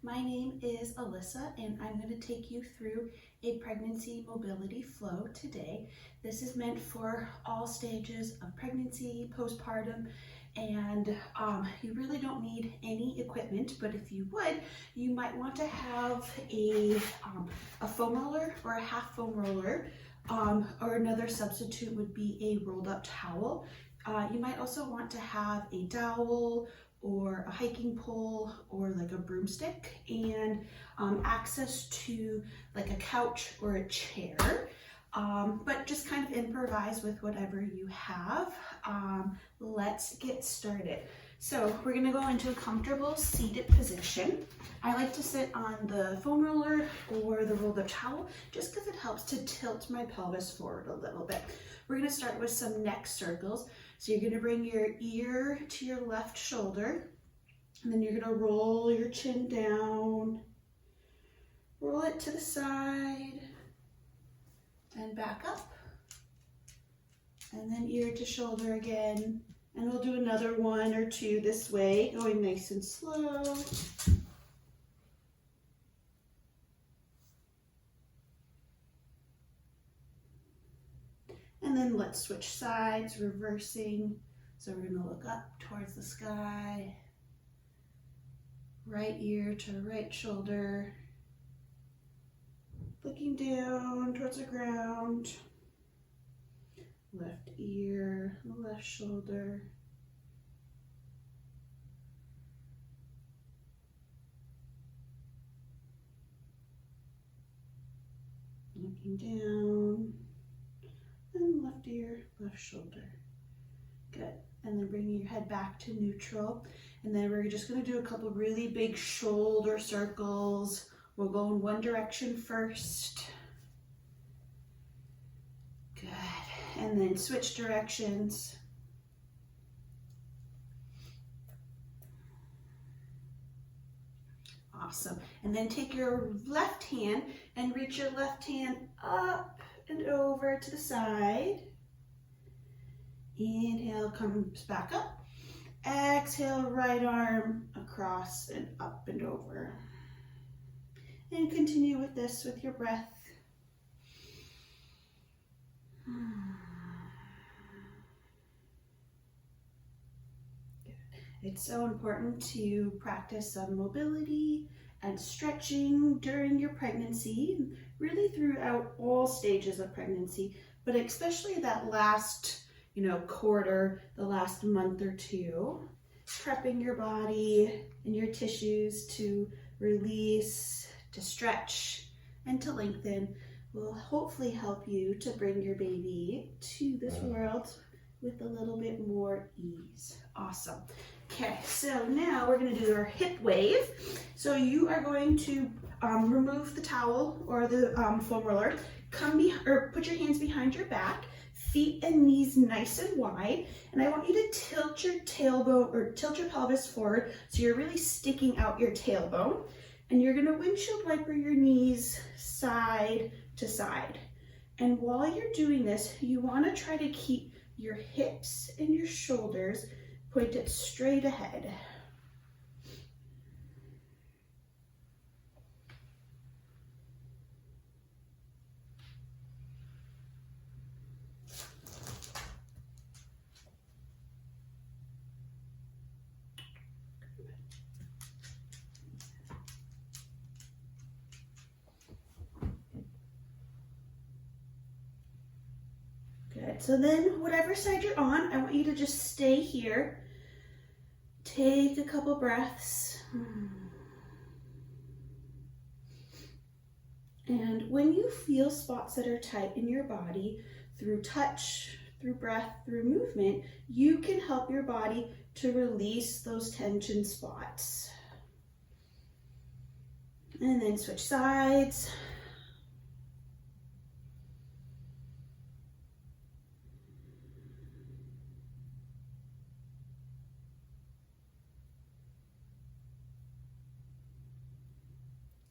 My name is Alyssa and I'm going to take you through a pregnancy mobility flow today. This is meant for all stages of pregnancy, postpartum, and you really don't need any equipment, but if you would, you might want to have a foam roller or a half foam roller, or another substitute would be a rolled up towel. You might also want to have a dowel or a hiking pole or like a broomstick and access to like a couch or a chair, but just kind of improvise with whatever you have. Let's get started. So we're going to go into a comfortable seated position. I like to sit on the foam roller or the rolled up towel just because it helps to tilt my pelvis forward a little bit. We're going to start with some neck circles. So you're going to bring your ear to your left shoulder, and then you're going to roll your chin down, roll it to the side, and back up, and then ear to shoulder again. And we'll do another one or two this way, going nice and slow. And then let's switch sides, reversing. So we're going to look up towards the sky, right ear to right shoulder, looking down towards the ground, left ear, left shoulder, looking down, and left ear, left shoulder. Good. And then bringing your head back to neutral. And then we're just going to do a couple really big shoulder circles. We'll go in one direction first. Good. And then switch directions. Awesome. And then take your left hand and reach your left hand up and over to the side. Inhale, comes back up. Exhale, right arm across and up and over. And continue with this with your breath. It's so important to practice some mobility and stretching during your pregnancy, really throughout all stages of pregnancy, but especially that last quarter, the last month or two, prepping your body and your tissues to release, to stretch, and to lengthen will hopefully help you to bring your baby to this world with a little bit more ease. Awesome. Okay, so now we're going to do our hip wave. So you are going to remove the towel or the foam roller, put your hands behind your back, feet and knees nice and wide, and I want you to tilt your tailbone or tilt your pelvis forward so you're really sticking out your tailbone, and you're going to windshield wiper your knees side to side. And while you're doing this, you want to try to keep your hips and your shoulders pointed straight ahead. Good. So then whatever side you're on, I want you to just stay here. Take a couple breaths. And when you feel spots that are tight in your body, through touch, through breath, through movement, you can help your body to release those tension spots. And then switch sides.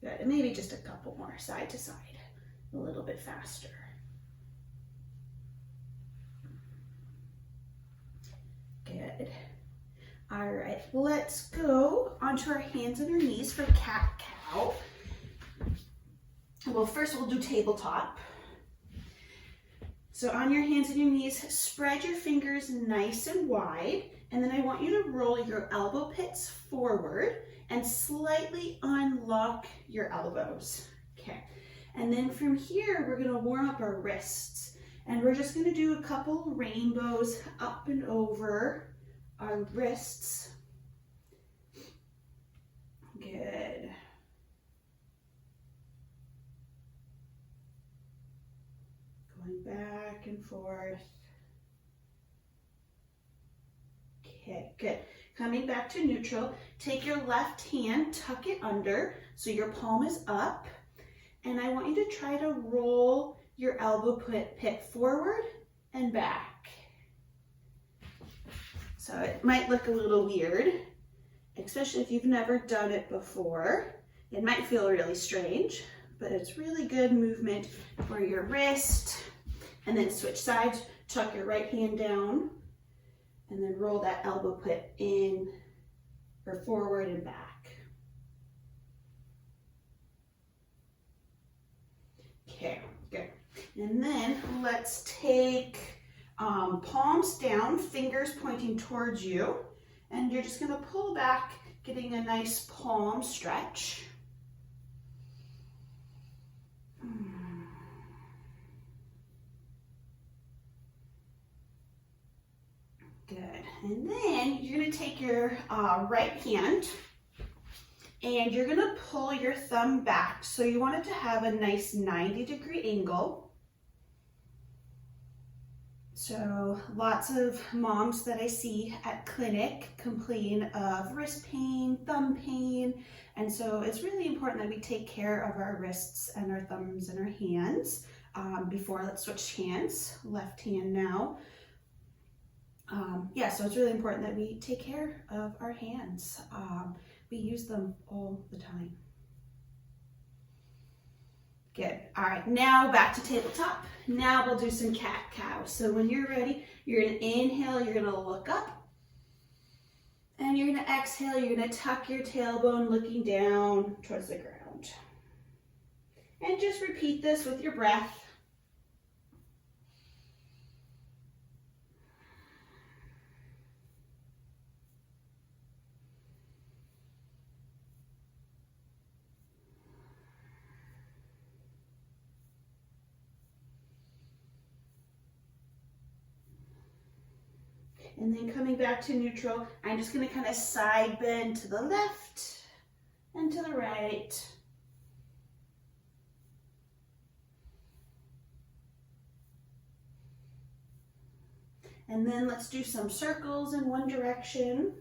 Good, and maybe just a couple more side to side, a little bit faster. Good. All right, let's go onto our hands and our knees for cat-cow. Well, first we'll do tabletop. So on your hands and your knees, spread your fingers nice and wide, and then I want you to roll your elbow pits forward and slightly unlock your elbows. Okay, and then from here, we're gonna warm up our wrists, and we're just gonna do a couple rainbows up and over our wrists. Good. Going back and forth. Okay, good. Coming back to neutral, take your left hand, tuck it under so your palm is up, and I want you to try to roll your elbow pit forward and back. So it might look a little weird, especially if you've never done it before. It might feel really strange, but it's really good movement for your wrist. And then switch sides, tuck your right hand down, and then roll that elbow pit in or forward and back. Okay, good. And then let's take palms down, fingers pointing towards you, and you're just gonna pull back, getting a nice palm stretch. Good. And then you're gonna take your right hand and you're gonna pull your thumb back. So you want it to have a nice 90-degree angle. So lots of moms that I see at clinic complain of wrist pain, thumb pain, and so it's really important that we take care of our wrists and our thumbs and our hands. Before, let's switch hands, left hand now. Yeah, so it's really important that we take care of our hands. We use them all the time. Good. All right, now back to tabletop. Now we'll do some cat-cow. So when you're ready, you're gonna inhale, you're gonna look up. And you're gonna exhale, you're gonna tuck your tailbone looking down towards the ground. And just repeat this with your breath. And then coming back to neutral, I'm just gonna kind of side bend to the left and to the right. And then let's do some circles in one direction.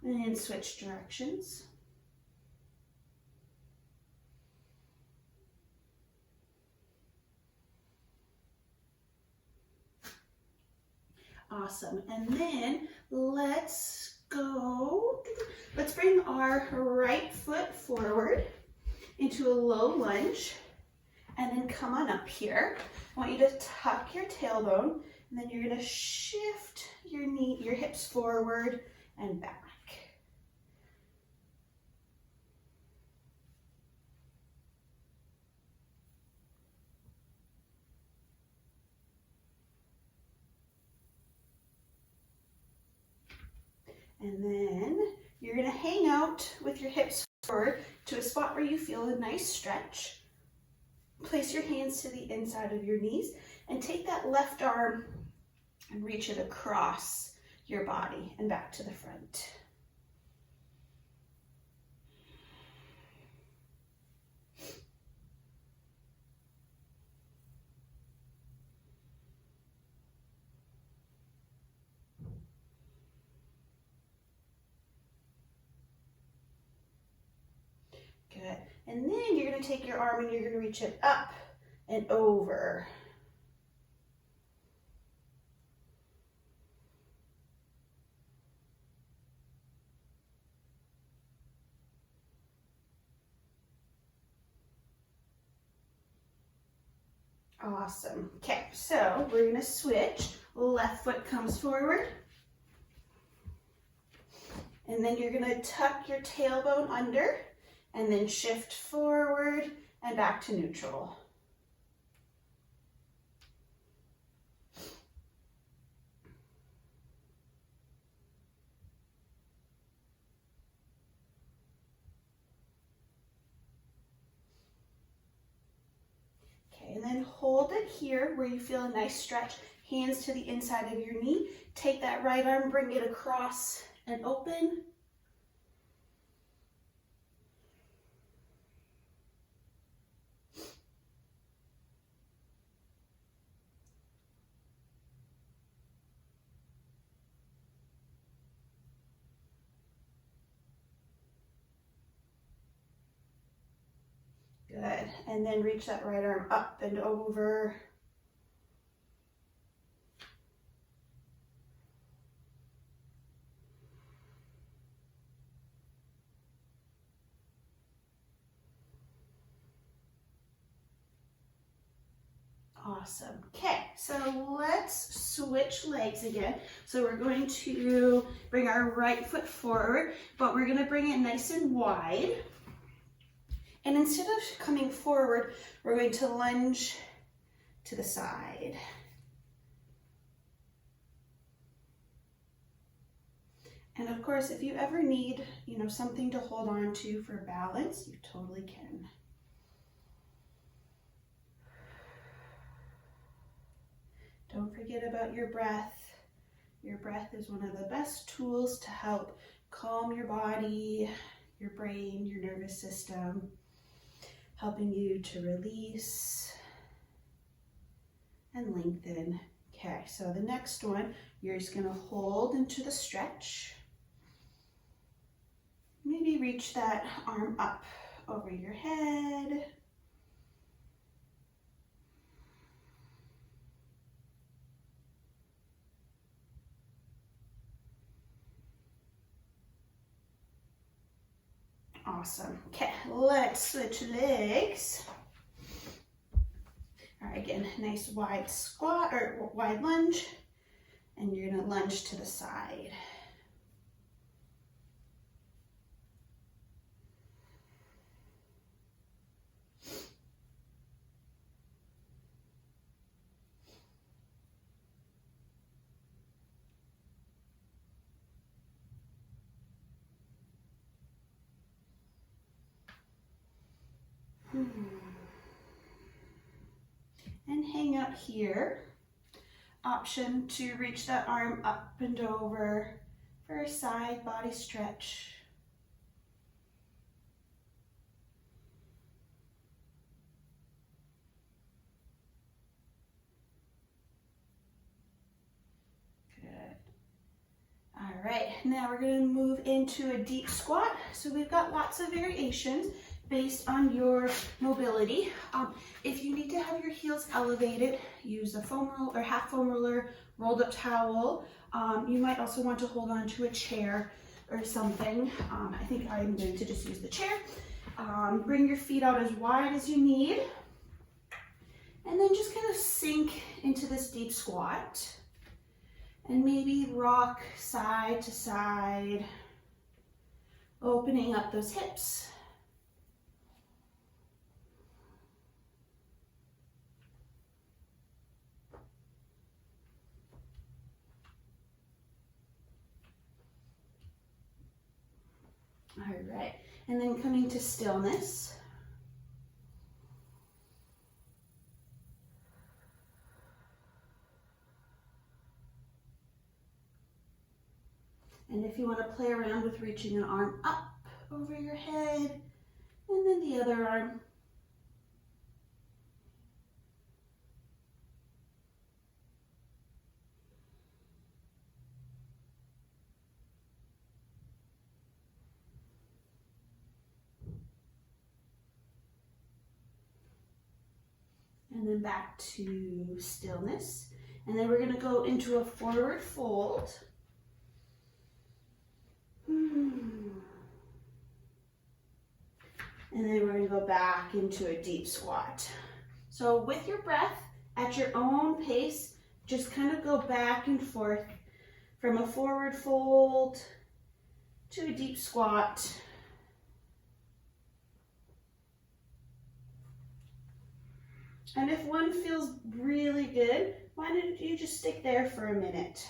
And switch directions. Awesome. And then let's bring our right foot forward into a low lunge and then come on up here. I want you to tuck your tailbone and then you're going to shift your hips forward and back. And then you're gonna hang out with your hips forward to a spot where you feel a nice stretch. Place your hands to the inside of your knees and take that left arm and reach it across your body and back to the front. Good. And then you're going to take your arm and you're going to reach it up and over. Awesome. Okay, so we're gonna switch. Left foot comes forward. And then you're gonna tuck your tailbone under and then shift forward and back to neutral. Okay, and then hold it here where you feel a nice stretch. Hands to the inside of your knee. Take that right arm, bring it across and open. Good, and then reach that right arm up and over. Awesome. Okay, so let's switch legs again. So we're going to bring our right foot forward, but we're going to bring it nice and wide. And instead of coming forward, we're going to lunge to the side. And of course, if you ever need, something to hold on to for balance, you totally can. Don't forget about your breath. Your breath is one of the best tools to help calm your body, your brain, your nervous system, helping you to release and lengthen. Okay, so the next one, you're just gonna hold into the stretch. Maybe reach that arm up over your head. Awesome. Okay, let's switch legs. All right, again, nice wide squat or wide lunge, and you're gonna lunge to the side. And hang up here. Option to reach that arm up and over for a side body stretch. Good. All right, now we're going to move into a deep squat. So we've got lots of variations based on your mobility. If you need to have your heels elevated, use a foam roll or half foam roller, rolled up towel. You might also want to hold on to a chair or something. I think I'm going to just use the chair. Bring your feet out as wide as you need. And then just kind of sink into this deep squat. And maybe rock side to side, opening up those hips. All right, and then coming to stillness. And if you want to play around with reaching an arm up over your head, and then the other arm. And then back to stillness. And then we're going to go into a forward fold. And then we're going to go back into a deep squat. So with your breath, at your own pace, just kind of go back and forth from a forward fold to a deep squat. And if one feels really good, why don't you just stick there for a minute?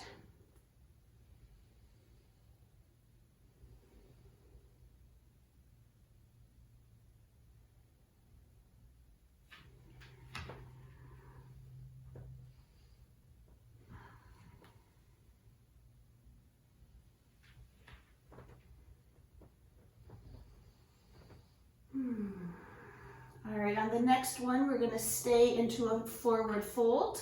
All right, on the next one, we're going to stay into a forward fold.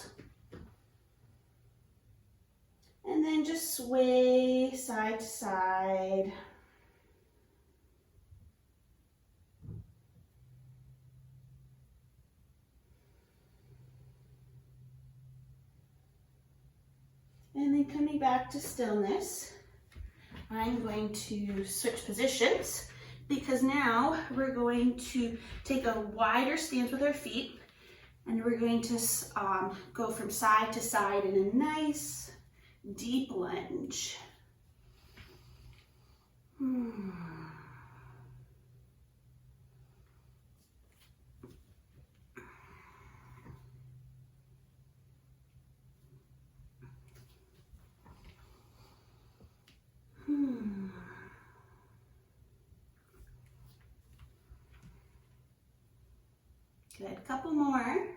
And then just sway side to side. And then coming back to stillness, I'm going to switch positions because now we're going to take a wider stance with our feet and we're going to go from side to side in a nice deep lunge. Good, couple more.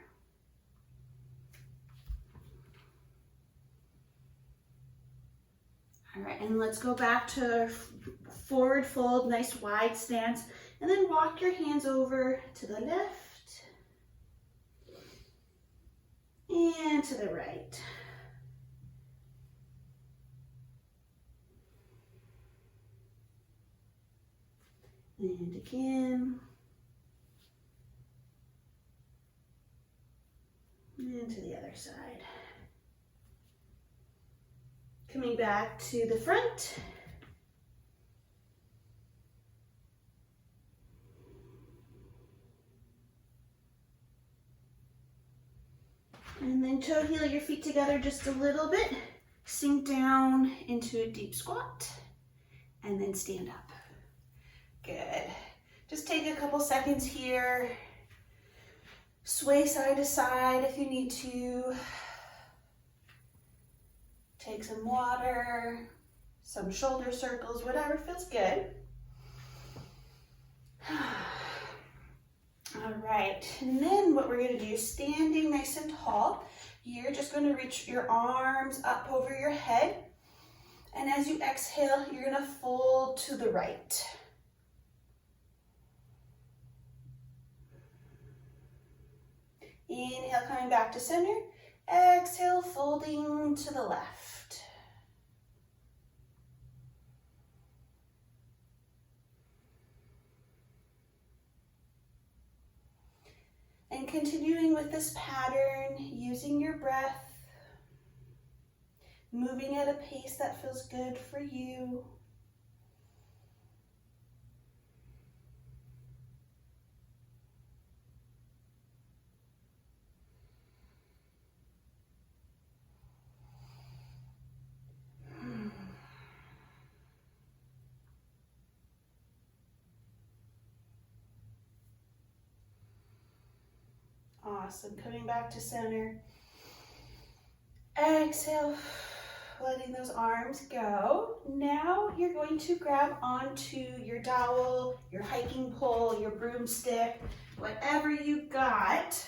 All right, and let's go back to forward fold, nice wide stance, and then walk your hands over to the left and to the right. And again. And to the other side. Coming back to the front. And then toe heel your feet together just a little bit. Sink down into a deep squat. And then stand up. Good. Just take a couple seconds here. Sway side to side if you need to. Take some water, some shoulder circles, whatever feels good. All right, and then what we're gonna do, standing nice and tall, you're just gonna reach your arms up over your head. And as you exhale, you're gonna fold to the right. Inhale, coming back to center. Exhale, folding to the left. And continuing with this pattern, using your breath, moving at a pace that feels good for you. Awesome. Coming back to center. Exhale, letting those arms go. Now you're going to grab onto your dowel, your hiking pole, your broomstick, whatever you got.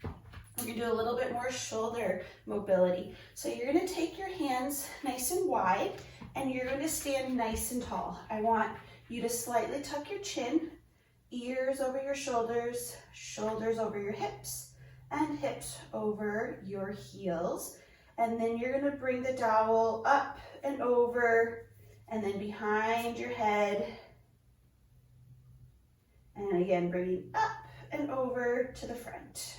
We're going to do a little bit more shoulder mobility. So you're going to take your hands nice and wide and you're going to stand nice and tall. I want you to slightly tuck your chin, ears over your shoulders, shoulders over your hips, and hips over your heels. And then you're gonna bring the dowel up and over, and then behind your head. And again, bringing up and over to the front.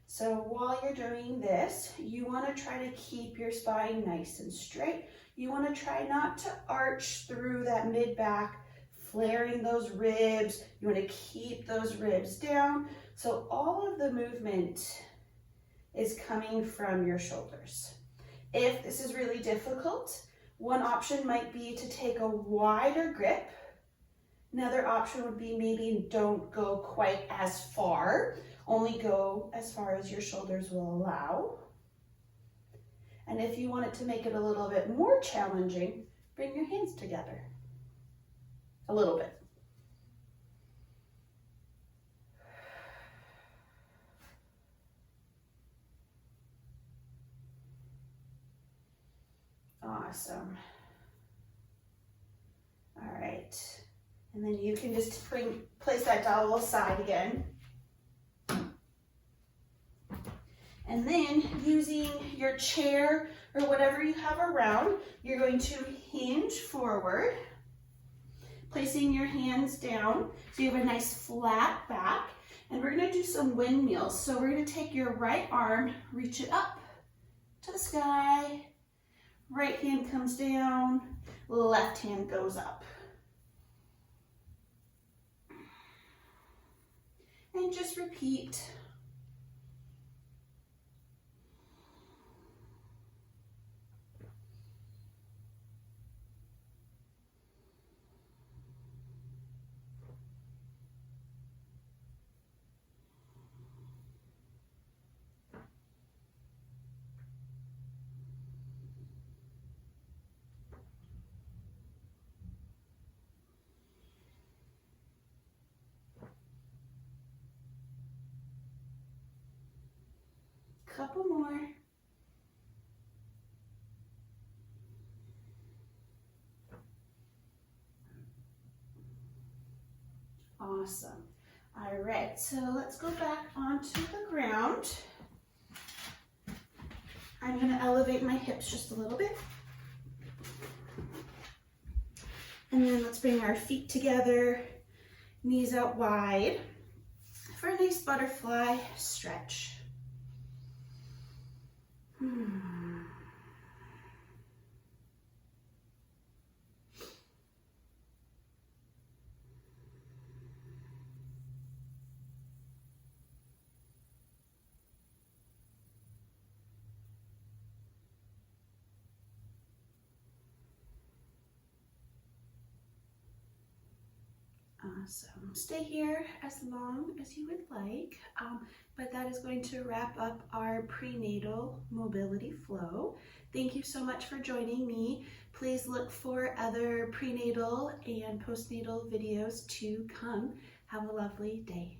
So while you're doing this, you wanna try to keep your spine nice and straight. You wanna try not to arch through that mid-back, flaring those ribs. You want to keep those ribs down So all of the movement is coming from your shoulders. If this is really difficult, one option might be to take a wider grip. Another option would be maybe don't go quite as far, only go as far as your shoulders will allow. And if you want it to make it a little bit more challenging, bring your hands together a little bit. Awesome. All right. And then you can just place that dowel aside again. And then using your chair or whatever you have around, you're going to hinge forward, placing your hands down so you have a nice flat back. And we're going to do some windmills. So we're going to take your right arm, reach it up to the sky. Right hand comes down, left hand goes up. And just repeat. Couple more. Awesome. All right, so let's go back onto the ground. I'm going to elevate my hips just a little bit. And then let's bring our feet together, knees out wide for a nice butterfly stretch. Awesome. Stay here as long as you would like, but that is going to wrap up our prenatal mobility flow. Thank you so much for joining me. Please look for other prenatal and postnatal videos to come. Have a lovely day.